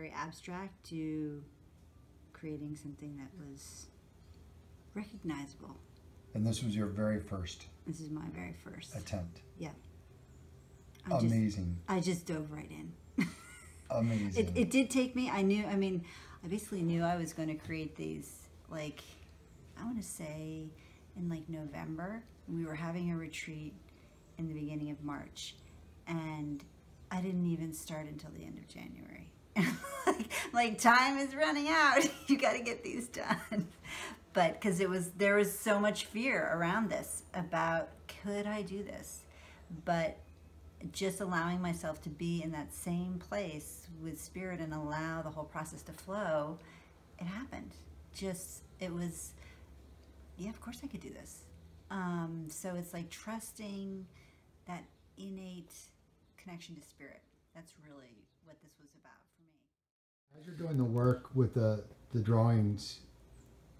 very abstract to creating something that was recognizable. And this was your very first This is my very first attempt. Yeah. Amazing. I just dove right in. Amazing. It did take me, I basically knew I was going to create these, like, I want to say in like November. We were having a retreat in the beginning of March, and I didn't even start until the end of January. like time is running out. You got to get these done. But because there was so much fear around this about, could I do this? But just allowing myself to be in that same place with spirit and allow the whole process to flow, it happened. It was, yeah, of course I could do this. So it's like trusting that innate connection to spirit. That's really what this was about for me. As you're doing the work with the drawings,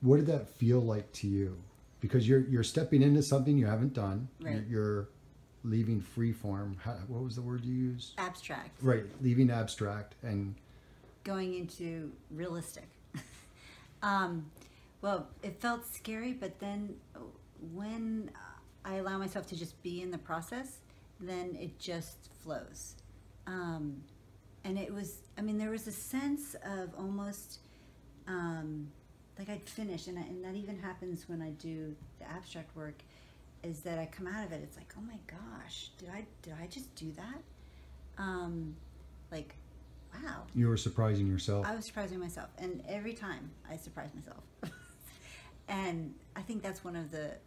what did that feel like to you? Because you're stepping into something you haven't done. Right. You're leaving free form. What was the word you used? Abstract. Right, leaving abstract and going into realistic. Well, it felt scary, but then when I allow myself to just be in the process, then it just flows. And it was, there was a sense of almost like I'd finished, and that even happens when I do the abstract work, is that I come out of it, it's like, oh my gosh, did I just do that? Like, wow. you were surprising yourself. I was surprising myself, and every time I surprise myself. And I think that's one of the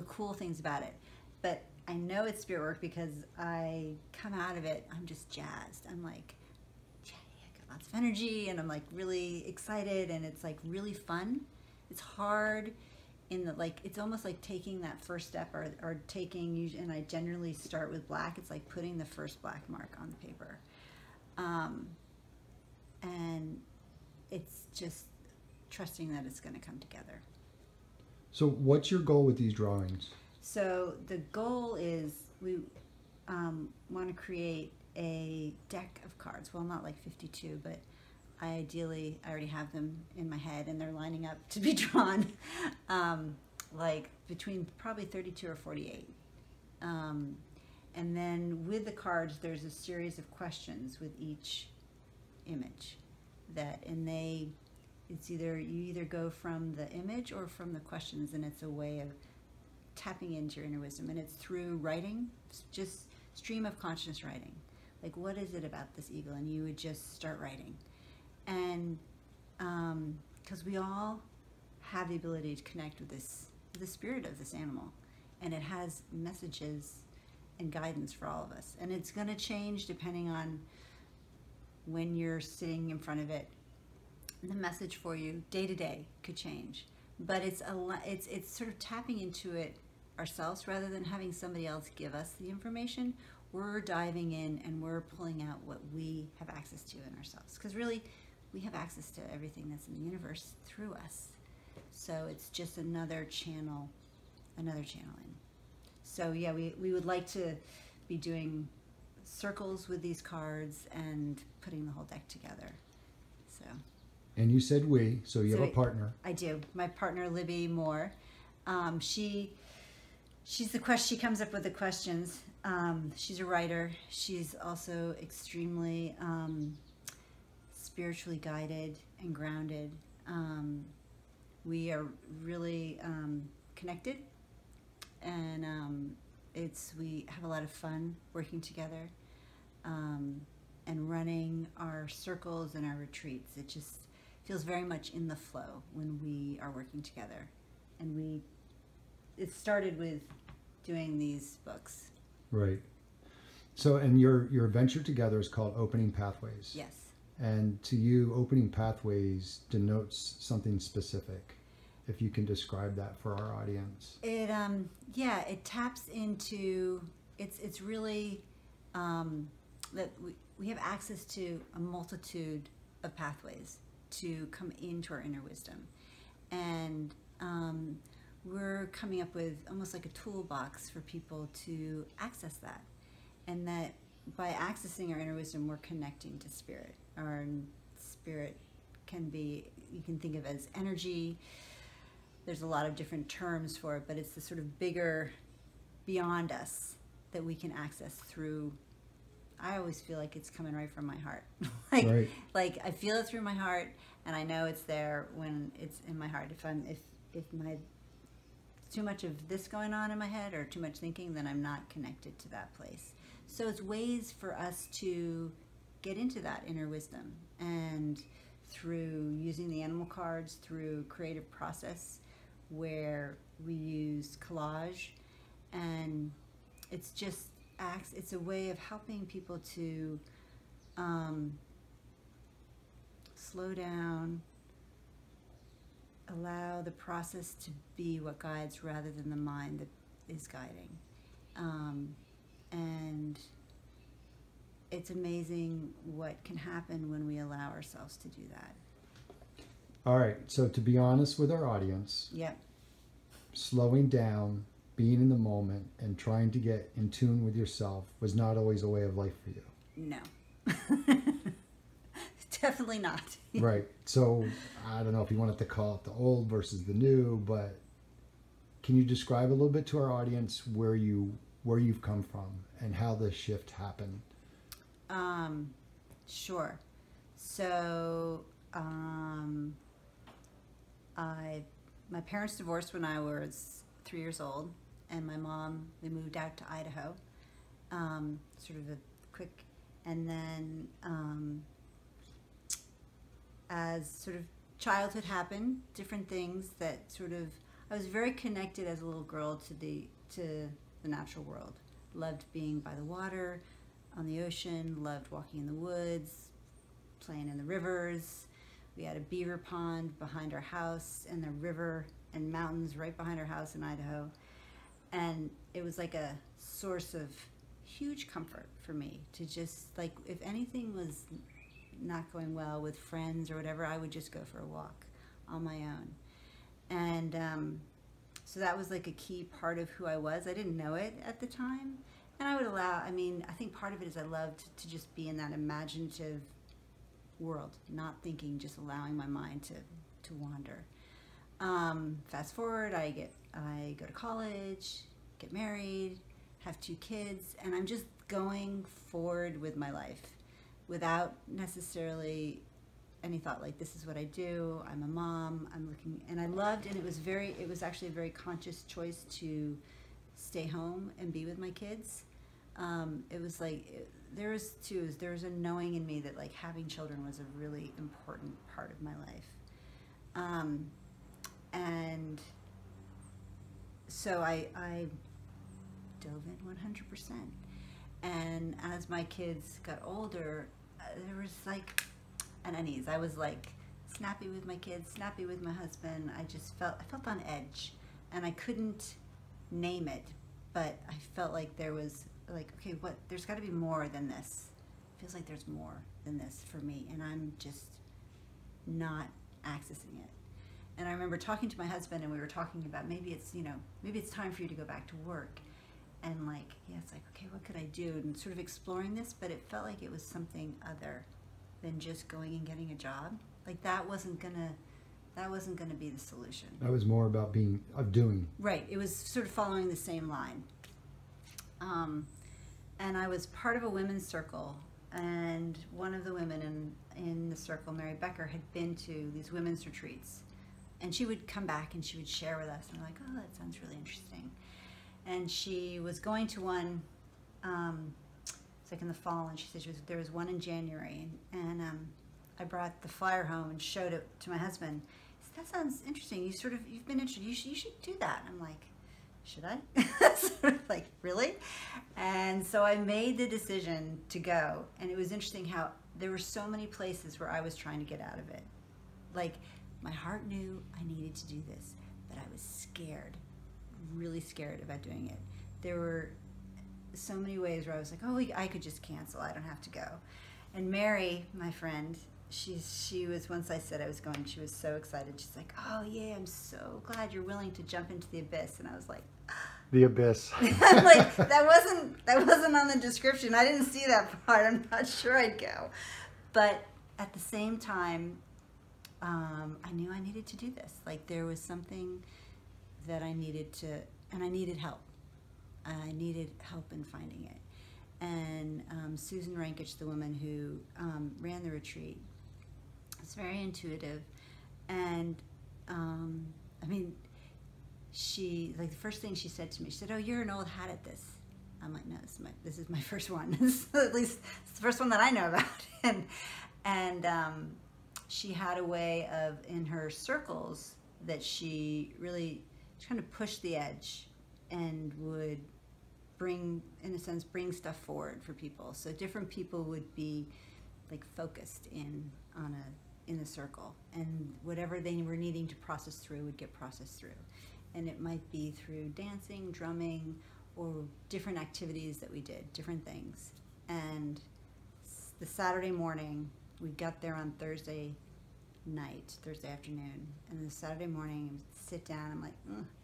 cool things about it. But I know it's spirit work because I come out of it, I'm just jazzed. I'm like, yay, I got lots of energy, and I'm like really excited, and it's like really fun. It's hard in the, like, it's almost like taking that first step or taking, and I generally start with black. It's like putting the first black mark on the paper. And it's just trusting that it's going to come together. So what's your goal with these drawings? So the goal is we want to create a deck of cards. Well, not like 52, but ideally I already have them in my head and they're lining up to be drawn, like between probably 32 or 48. And then with the cards, there's a series of questions with each image it's either you either go from the image or from the questions, and it's a way of tapping into your inner wisdom, and it's through writing, just stream of consciousness writing. Like, what is it about this eagle? And you would just start writing. And because we all have the ability to connect with the spirit of this animal, and it has messages and guidance for all of us. And it's going to change depending on when you're sitting in front of it. The message for you day to day could change, but it's sort of tapping into it ourselves rather than having somebody else give us the information. We're diving in and we're pulling out what we have access to in ourselves, because really we have access to everything that's in the universe through us. So it's just another channel in. So yeah, we would like to be doing circles with these cards and putting the whole deck together. So. And you said we, so you have a partner. I do. My partner, Libby Moore. She comes up with the questions. She's a writer. She's also extremely spiritually guided and grounded. We are really connected, and we have a lot of fun working together and running our circles and our retreats. It just feels very much in the flow when we are working together. And it started with doing these books. Right. So, and your venture together is called Opening Pathways. Yes. And to you, Opening Pathways denotes something specific. If you can describe that for our audience. It taps into, it's really that we have access to a multitude of pathways to come into our inner wisdom. And we're coming up with almost like a toolbox for people to access that. And that by accessing our inner wisdom, we're connecting to spirit, our spirit can be, you can think of as energy. There's a lot of different terms for it, but it's the sort of bigger, beyond us that we can access through. I always feel like it's coming right from my heart. Like I feel it through my heart, and I know it's there when it's in my heart. If my too much of this going on in my head or too much thinking, then I'm not connected to that place. So it's ways for us to get into that inner wisdom, and through using the animal cards, through creative process where we use collage, and it's just acts, it's a way of helping people to slow down, allow the process to be what guides rather than the mind that is guiding. And it's amazing what can happen when we allow ourselves to do that. All right, so to be honest with our audience, Yep. slowing down, being in the moment, and trying to get in tune with yourself was not always a way of life for you. No. Definitely not. Right. So I don't know if you wanted to call it the old versus the new, but can you describe a little bit to our audience where you've come from and how this shift happened? Sure. So my parents divorced when I was 3 years old, and my mom, we moved out to Idaho. Sort of a quick, and then as sort of childhood happened, different things that sort of, I was very connected as a little girl to the natural world. Loved being by the water, on the ocean, loved walking in the woods, playing in the rivers. We had a beaver pond behind our house, and the river and mountains right behind our house in Idaho. And it was like a source of huge comfort for me to just, like, if anything was not going well with friends or whatever, I would just go for a walk on my own. And so that was like a key part of who I was. I didn't know it at the time. And I would allow, I mean, I think part of it is I loved to just be in that imaginative world, not thinking, just allowing my mind to wander. Fast forward, I go to college, get married, have 2 kids, and I'm just going forward with my life without necessarily any thought like, this is what I do, I'm a mom, I'm looking, and I loved, and it was actually a very conscious choice to stay home and be with my kids. It was like, there was a knowing in me that, like, having children was a really important part of my life. And so I dove in 100%. And as my kids got older, there was like an unease. I was like snappy with my kids, snappy with my husband. I felt on edge, and I couldn't name it, but I felt like there was like, okay, there's got to be more than this. It feels like there's more than this for me, and I'm just not accessing it. And I remember talking to my husband, and we were talking about maybe it's time for you to go back to work. And like, yeah, it's like, okay, what could I do? And sort of exploring this, but it felt like it was something other than just going and getting a job. Like that wasn't gonna be the solution. That was more about doing. Right. It was sort of following the same line. And I was part of a women's circle, and one of the women in the circle, Mary Becker, had been to these women's retreats, and she would come back and she would share with us, and we're like, oh, that sounds really interesting. And she was going to one, it's like in the fall, and she said there was one in January, and I brought the flyer home and showed it to my husband. He said, that sounds interesting. You've been interested. You should do that. I'm like, should I? Sort of like, really? And so I made the decision to go, and it was interesting how there were so many places where I was trying to get out of it. Like, my heart knew I needed to do this, but I was scared, really scared about doing it. There were so many ways where I was like, oh, I could just cancel. I don't have to go. And Mary, my friend, she was, once I said I was going, she was so excited. She's like, oh yeah, I'm so glad you're willing to jump into the abyss. And I was like, the abyss. like, that wasn't on the description. I didn't see that part. I'm not sure I'd go. But at the same time, I knew I needed to do this. Like there was something that I needed to, and I needed help. I needed help in finding it. And Susan Rankich, the woman who ran the retreat, was very intuitive. And I mean, she, like the first thing she said to me, she said, "Oh, you're an old hat at this." I'm like, "No, this is my first one. At least it's the first one that I know about." And she had a way of, in her circles, that she really kind of pushed the edge and would bring, in a sense, bring stuff forward for people. So different people would be like focused in the circle, and whatever they were needing to process through would get processed through. And it might be through dancing, drumming, or different activities that we did, different things. And the Saturday morning, we got there on Thursday afternoon, and the Saturday morning, I would sit down, I'm like,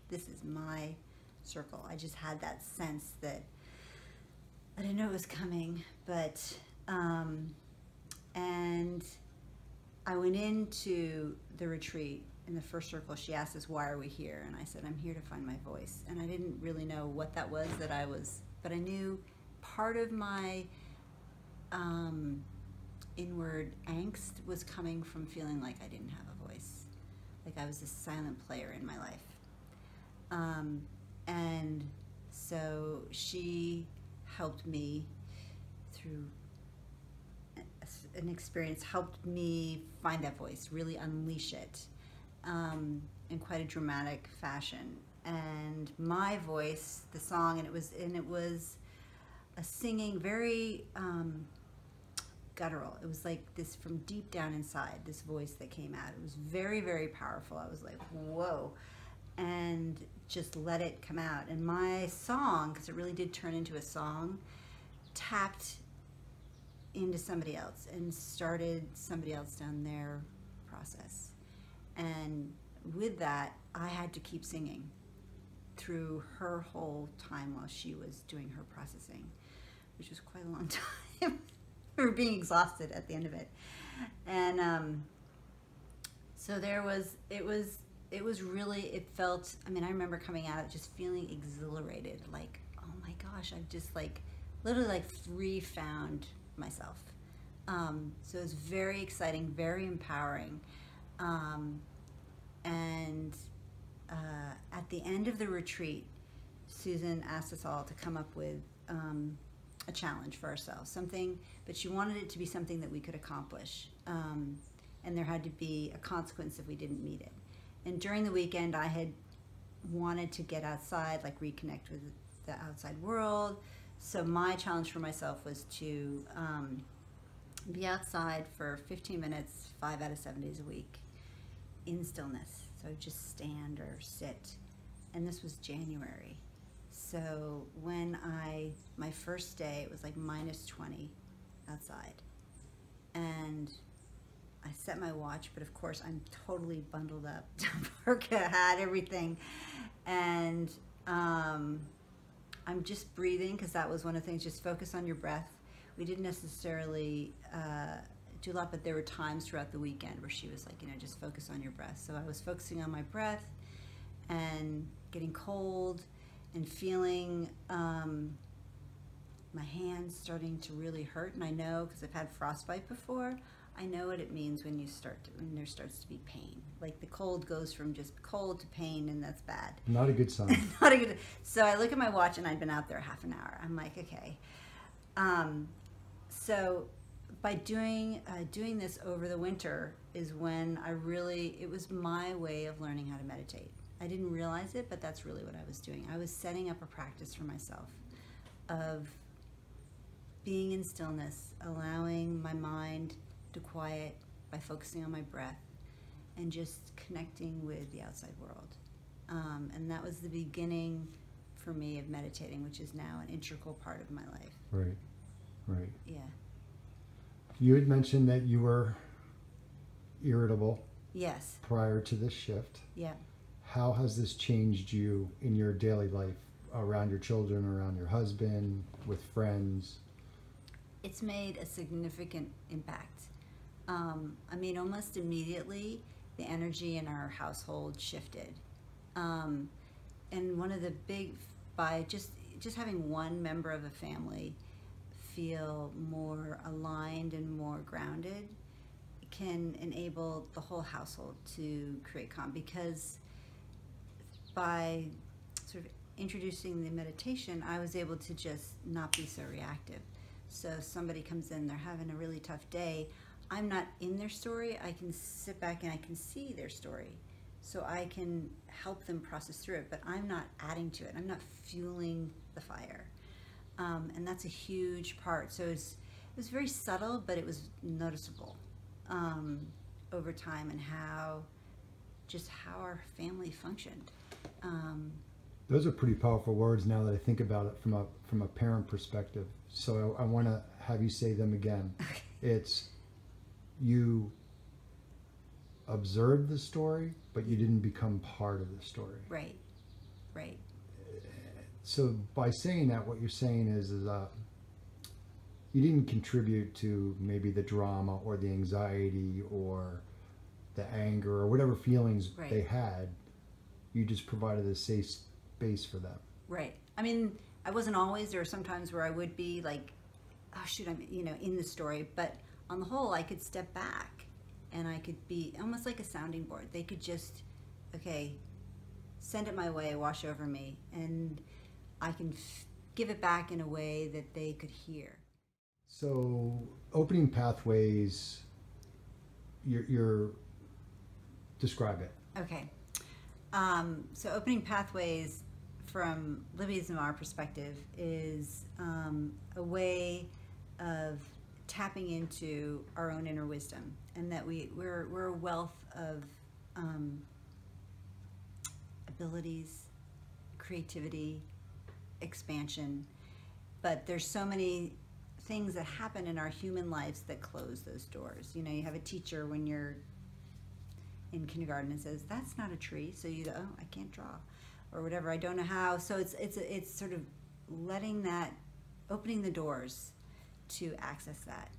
this is my circle. I just had that sense that I didn't know it was coming, but and I went into the retreat. In the first circle, she asked us, "Why are we here?" And I said, "I'm here to find my voice." And I didn't really know what that was that I was, but I knew part of my inward angst was coming from feeling like I didn't have a voice, like I was a silent player in my life. And so she helped me through an experience, helped me find that voice, really unleash it in quite a dramatic fashion. And my voice, the song, and it was a singing, very guttural. It was like this from deep down inside, this voice that came out. It was very, very powerful. I was like, whoa. And just let it come out. And my song, because it really did turn into a song, tapped into somebody else and started somebody else down their process. And with that, I had to keep singing through her whole time while she was doing her processing, which was quite a long time. We were being exhausted at the end of it. And so it was really, it felt, I mean, I remember coming out just feeling exhilarated, like, oh my gosh, I've just like, literally like re-found myself. So it was very exciting, very empowering. And at the end of the retreat, Susan asked us all to come up with a challenge for ourselves, something, but she wanted it to be something that we could accomplish. And there had to be a consequence if we didn't meet it. And during the weekend, I had wanted to get outside, like reconnect with the outside world. So my challenge for myself was to be outside for 15 minutes, 5 out of 7 days a week, in stillness. So just stand or sit. And this was January. So when my first day, it was like -20 outside. And I set my watch, but of course I'm totally bundled up, parka hat, everything. And I'm just breathing, because that was one of the things, just focus on your breath. We didn't necessarily do a lot, but there were times throughout the weekend where she was like, just focus on your breath. So I was focusing on my breath and getting cold and feeling my hands starting to really hurt. And I know, because I've had frostbite before, I know what it means when there starts to be pain. Like the cold goes from just cold to pain, and that's bad. Not a good sign. Not a good. So I look at my watch, and I'd been out there half an hour. I'm like, okay. So by doing this over the winter is when it was my way of learning how to meditate. I didn't realize it, but that's really what I was doing. I was setting up a practice for myself of being in stillness, allowing my mind to quiet by focusing on my breath and just connecting with the outside world. And that was the beginning for me of meditating, which is now an integral part of my life. Right. Yeah. You had mentioned that you were irritable. Yes. Prior to this shift. Yeah. How has this changed you in your daily life, around your children, around your husband, with friends? It's made a significant impact. I mean, almost immediately, the energy in our household shifted. And one of the big, by just having one member of a family feel more aligned and more grounded can enable the whole household to create calm, because by sort of introducing the meditation, I was able to just not be so reactive. So somebody comes in, they're having a really tough day, I'm not in their story, I can sit back and I can see their story. So I can help them process through it, but I'm not adding to it. I'm not fueling the fire. And that's a huge part. So it was very subtle, but it was noticeable over time, and how our family functioned. Those are pretty powerful words now that I think about it from a parent perspective. So I want to have you say them again. Okay. It's, you observed the story, but you didn't become part of the story. Right. So by saying that, what you're saying is you didn't contribute to maybe the drama or the anxiety or the anger or whatever feelings they had. You just provided a safe space for them. Right. I mean, I wasn't always. There were some times where I would be like, oh shoot, I'm in the story. But on the whole, I could step back and I could be almost like a sounding board. They could just, okay, send it my way, wash over me, and I can give it back in a way that they could hear. So opening pathways, you're describe it. Okay. So opening pathways from Libby Moore perspective is a way of tapping into our own inner wisdom, and that we're a wealth of abilities, creativity, expansion, but there's so many things that happen in our human lives that close those doors. You have a teacher when you're in kindergarten and says, that's not a tree, so you go, oh, I can't draw, or whatever, I don't know how. So it's sort of opening the doors to access that.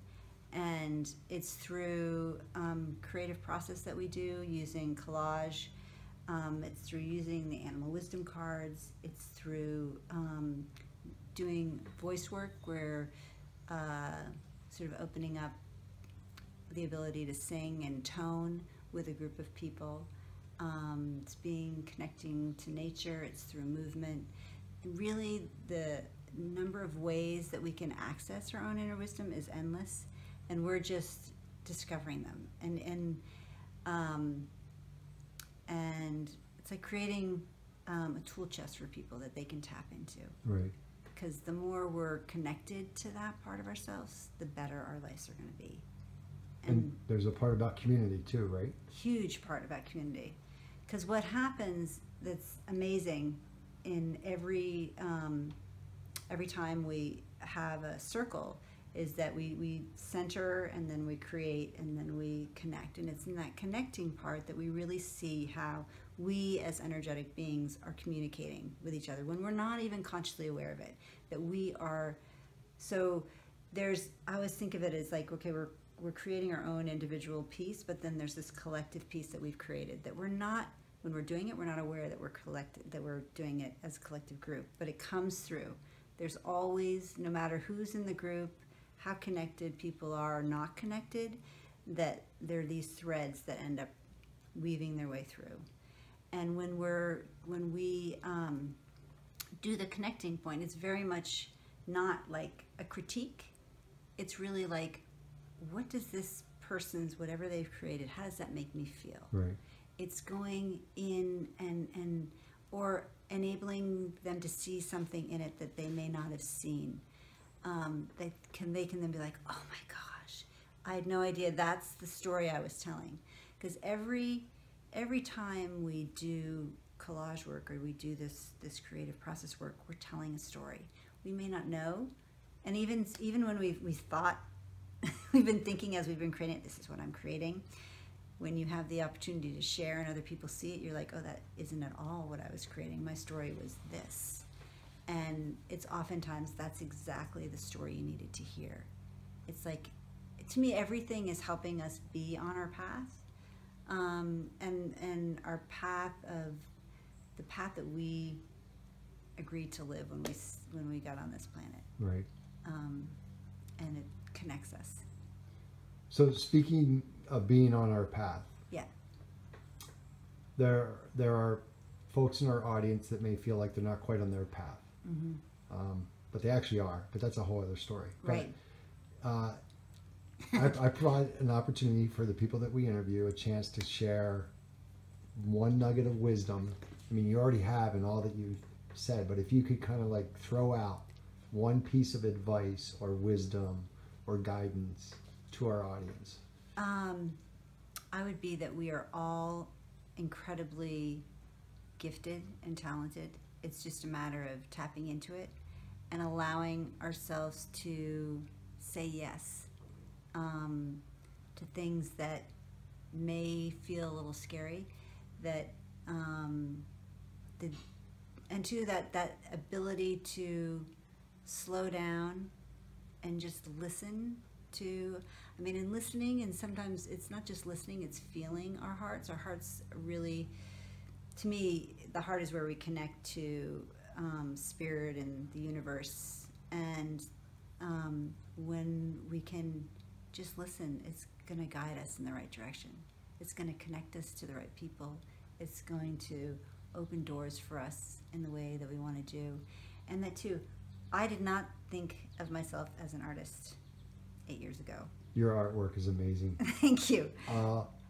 And it's through creative process that we do using collage. It's through using the animal wisdom cards. It's through doing voice work, where sort of opening up the ability to sing and tone with a group of people. It's connecting to nature. It's through movement. And really, the number of ways that we can access our own inner wisdom is endless, and we're just discovering them. And it's like creating a tool chest for people that they can tap into. Right. Because the more we're connected to that part of ourselves, the better our lives are going to be. And there's a part about community too, right? Huge part about community. Because what happens that's amazing in every time we have a circle is that we center, and then we create, and then we connect. And it's in that connecting part that we really see how we as energetic beings are communicating with each other when we're not even consciously aware of it. That we are, so I always think of it as like, okay, we're creating our own individual piece, but then there's this collective piece that we've created that when we're doing it, we're not aware that we're doing it as a collective group, but it comes through. There's always, no matter who's in the group, how connected people are or not connected, that there are these threads that end up weaving their way through. And when we do the connecting point, it's very much not like a critique. It's really like, what does this person's, whatever they've created, how does that make me feel? Right. It's going in or enabling them to see something in it that they may not have seen. They can then be like, oh my gosh, I had no idea that's the story I was telling. Because every time we do collage work or we do this creative process work, we're telling a story. We may not know, and even when we thought, we've been thinking as we've been creating it, this is what I'm creating. When you have the opportunity to share and other people see it, you're like, oh, that isn't at all what I was creating. My story was this. And it's oftentimes that's exactly the story you needed to hear. It's like to me, everything is helping us be on our path, and our path of the path that we agreed to live when we got on this planet. Right. And it connects us. So speaking of being on our path, yeah, there are folks in our audience that may feel like they're not quite on their path, but they actually are. But that's a whole other story. Right. But, I provide an opportunity for the people that we interview a chance to share one nugget of wisdom. I mean, you already have in all that you said, but if you could kind of like throw out one piece of advice or wisdom or guidance to our audience. I would be that we are all incredibly gifted and talented. It's just a matter of tapping into it and allowing ourselves to say yes to things that may feel a little scary, that and to that ability to slow down and just listen to, I mean, in listening, and sometimes it's not just listening, it's feeling our hearts. Our hearts really, to me, the heart is where we connect to spirit and the universe. And when we can just listen, it's going to guide us in the right direction. It's going to connect us to the right people. It's going to open doors for us in the way that we want to do. And that too, I did not think of myself as an artist 8 years ago. Your artwork is amazing. Thank you.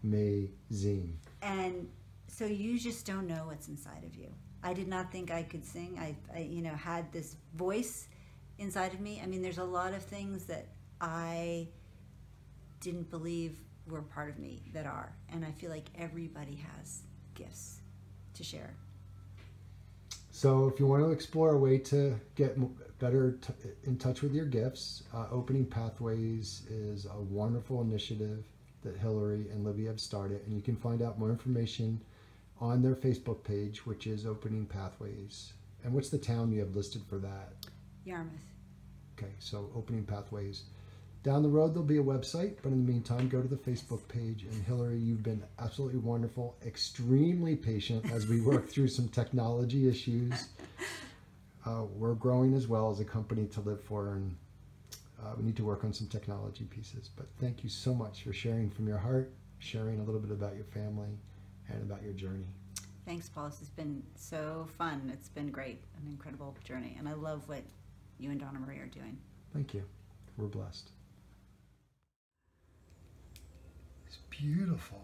Amazing. And so you just don't know what's inside of you. I did not think I could sing. I had this voice inside of me. I mean, there's a lot of things that I didn't believe were part of me that are. And I feel like everybody has gifts to share. So if you want to explore a way to get better in touch with your gifts, Opening Pathways is a wonderful initiative that Hilary and Libby have started, and you can find out more information on their Facebook page, which is Opening Pathways. And what's the town you have listed for that? Yarmouth. Okay, so Opening Pathways. Down the road, there'll be a website, but in the meantime, go to the Facebook page. And Hilary, you've been absolutely wonderful, extremely patient as we work through some technology issues. We're growing as well as a company to live for, and we need to work on some technology pieces. But thank you so much for sharing from your heart, sharing a little bit about your family and about your journey. Thanks, Paul. This has been so fun. It's been great, an incredible journey. And I love what you and Donna Marie are doing. Thank you. We're blessed. It's beautiful.